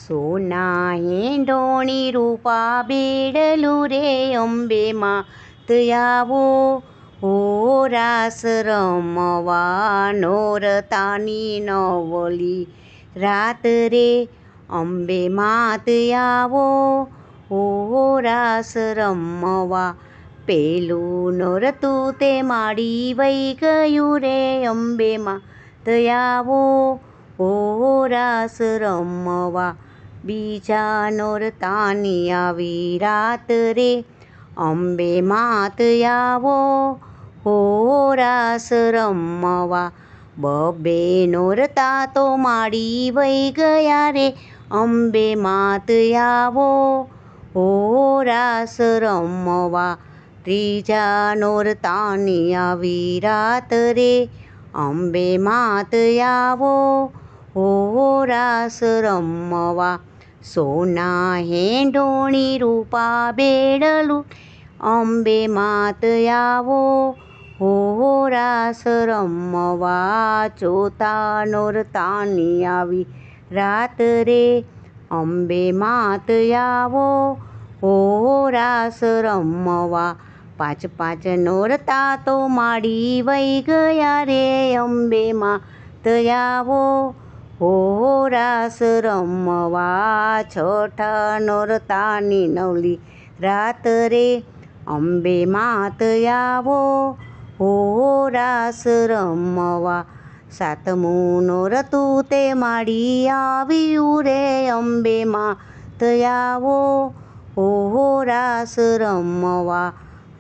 સોના હેંડોણી રૂપા બેડલું રે અંબે માત આવો હો રાસ રમવા નોરતાની નવલી રાત રે અંબે માત આવો હો રાસ રમવા પેલું નોરતું તે માડી વઈ ગયું રે અંબે માત આવો હો રાસ રમવા બીજા નોરતાની આવી રાત રે અંબે માત આવો હો રાસ રમવા બબે નોરતા તો માડી વઈ ગયા રે અંબે માત આવો હો રાસ રમવા ત્રીજા નોરતાની આવી રાત રે અંબે માત આવો હો રાસ રમવા સોના હેંડોણી રૂપા બેડલું અંબે માત આવો હો રાસ રમવા ચોથા નોરતાની આવી રાત રે અંબે માત આવો હો રાસ રમવા પાંચ નોરતા તો માડી વઈ ગયા રે અંબે માત આવો હો રાસ રમવા છઠ્ઠા નોરતાની નવલી રાત રે અંબે માત આવો હો રાસ રમવા સાતમું નોરતું તે માડી આવ્યું રે અંબે માત આવો હો રાસ રમવા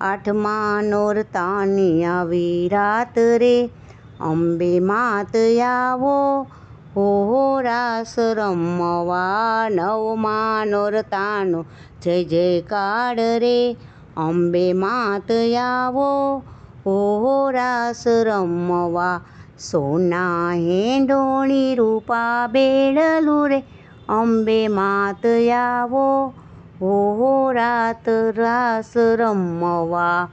આઠમા નોરતાની આવી રાત રે અંબે માત આવો હો રાસ રમવા નવમા નોરતાનો જય જયકાર રે અંબે માત આવો હો રાસ રમવા સોના હેંડોણી રૂપા બેડલું રે અંબે માત આવો હો રાસ રમવા।